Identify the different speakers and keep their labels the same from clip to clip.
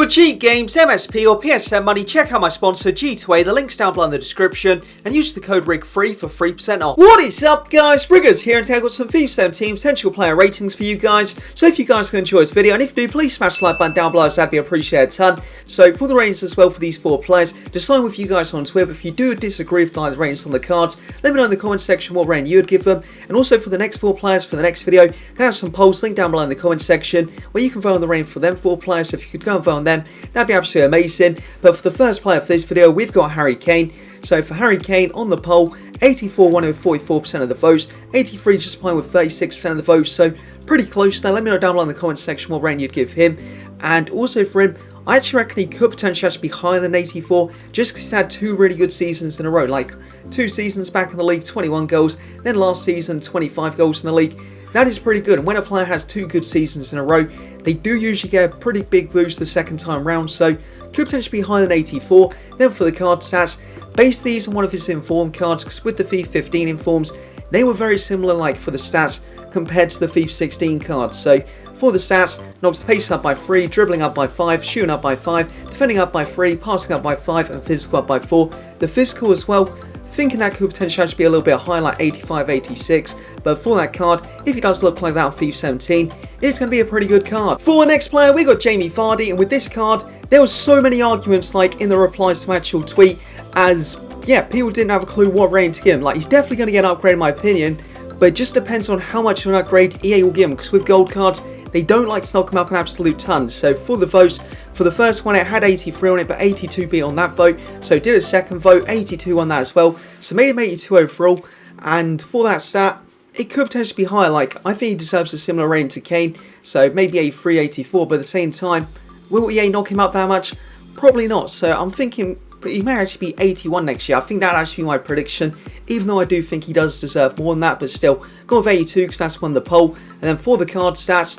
Speaker 1: For cheat games, MSP or PSN money, check out my sponsor G2A, the link's down below in the description, and use the code RIGFREE for 3% off. What is up guys, Riggers here, and today I've got some FIFA 17 potential player ratings for you guys, so if you guys can enjoy this video, and if you do, please smash the like button down below, as that'd be appreciated a ton. So for the ratings as well for these four players, decide with you guys on Twitter. If you do disagree with the ratings on the cards, let me know in the comment section what rating you would give them, and also for the next four players for the next video, there are some polls linked down below in the comment section, where you can vote on the rating for them four players. So if you could go and vote on them, that'd be absolutely amazing. But for the first player for this video, we've got Harry Kane. So for Harry Kane on the poll, 84 won with 44% of the votes, 83 just playing with 36% of the votes, so pretty close there. Let me know down below in the comment section what rating you'd give him. And also for him, I actually reckon he could potentially actually be higher than 84, just because he's had two really good seasons in a row. Like 2 seasons back in the league, 21 goals, then last season 25 goals in the league. That is pretty good, and when a player has 2 good seasons in a row, they do usually get a pretty big boost the second time round, so could potentially be higher than 84. Then for the card stats, base these on one of his informed cards, because with the FIFA 15 informs, they were very similar like for the stats compared to the FIFA 16 cards. So for the stats, knocks the pace up by 3, dribbling up by 5, shooting up by 5, defending up by 3, passing up by 5, and physical up by 4. The physical as well, thinking that could potentially actually be a little bit higher, like 85, 86, but for that card, if he does look like that on FIFA 17, it's going to be a pretty good card. For our next player, we got Jamie Vardy, and with this card, there was so many arguments like in the replies to my actual tweet, as yeah, people didn't have a clue what rating to give him. Like, he's definitely going to get an upgrade in my opinion, but it just depends on how much of an upgrade EA will give him, because with gold cards, they don't like to knock him up an absolute ton. So for the votes, for the first one it had 83 on it, but 82 beat on that vote, so did a second vote, 82 on that as well, so made him 82 overall. And for that stat, it could potentially be higher. Like, I think he deserves a similar rating to Kane, so maybe 83, 84, but at the same time, will EA knock him up that much? Probably not. So I'm thinking he may actually be 81 next year. I think that'd actually be my prediction, even though I do think he does deserve more than that, but still, go with 82 because that's won the poll. And then for the card stats,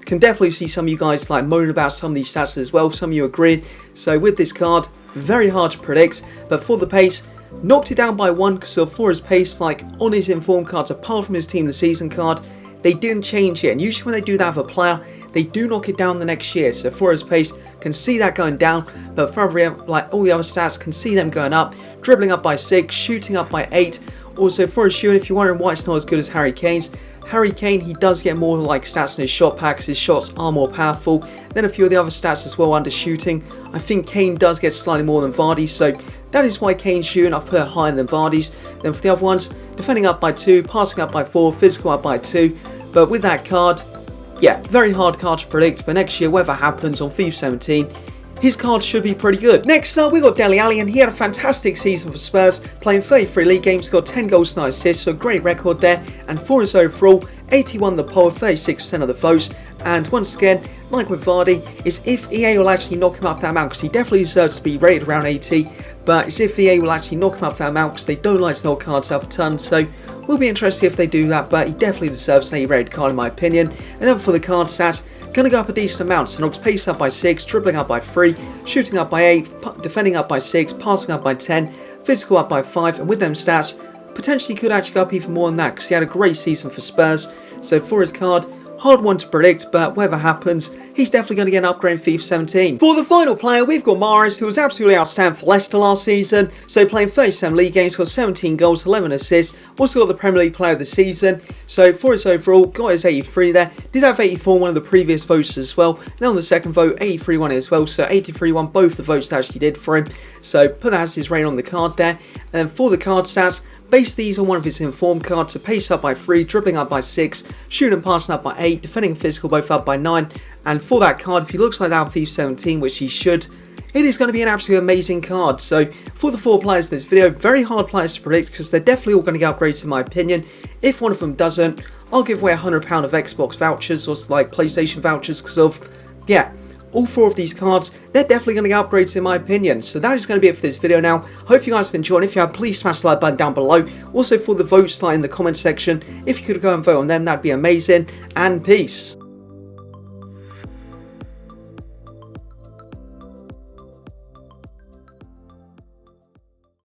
Speaker 1: can definitely see some of you guys like moaning about some of these stats as well, some of you agreed. So with this card, very hard to predict, but for the pace, knocked it down by 1 because for his pace, like on his informed cards, apart from his team the season card, they didn't change it, and usually when they do that with a player, they do knock it down the next year. So for his pace, can see that going down, but for every, like all the other stats, can see them going up. Dribbling up by 6, shooting up by 8. Also for his shooting, if you're wondering why it's not as good as Harry Kane's, Harry Kane, he does get more like stats in his shot packs. His shots are more powerful. Then a few of the other stats as well under shooting. I think Kane does get slightly more than Vardy, so that is why Kane's shooting I've put higher than Vardy's. Then for the other ones, defending up by 2, passing up by 4, physical up by 2. But with that card, yeah, very hard card to predict, but next year, whatever happens on FIFA 17, his card should be pretty good. Next up, we got Dele Alli, and he had a fantastic season for Spurs, playing 33 league games, got 10 goals, 9 assists, so a great record there. And for his overall, 81 the poll, 36% of the votes. And once again, like with Vardy, is if EA will actually knock him up that amount, because he definitely deserves to be rated around 80, but it's if EA will actually knock him up that amount, because they don't like to knock cards up a ton, so we'll be interested if they do that, but he definitely deserves an A-rated card in my opinion. And then for the card stats, going to go up a decent amount, so knocks pace up by 6, dribbling up by 3, shooting up by 8, defending up by 6, passing up by 10, physical up by 5, and with them stats, potentially could actually go up even more than that, because he had a great season for Spurs. So for his card, hard one to predict, but whatever happens, he's definitely going to get an upgrade in FIFA 17. For the final player, we've got Mahrez, who was absolutely outstanding for Leicester last season. So playing 37 league games, got 17 goals, 11 assists, also got the Premier League player of the season. So for his overall, got his 83 there, did have 84 on one of the previous votes as well. And then on the second vote, 83 won it as well, so 83 won both the votes that actually did for him. So put that as his rating on the card there. And then for the card stats, base these on one of his informed cards, so pace up by 3, dribbling up by 6, shooting and passing up by 8, defending and physical both up by 9. And for that card, if he looks like that on FIFA 17, which he should, it is going to be an absolutely amazing card. So for the 4 players in this video, very hard players to predict, because they're definitely all going to get upgrades in my opinion. If one of them doesn't, I'll give away £100 of Xbox vouchers or like PlayStation vouchers, because of, yeah, all 4 of these cards, they're definitely going to get upgrades in my opinion. So that is going to be it for this video now. Hope you guys have enjoyed. If you have, please smash the like button down below. Also for the votes, slide in the comment section. If you could go and vote on them, that'd be amazing. And peace.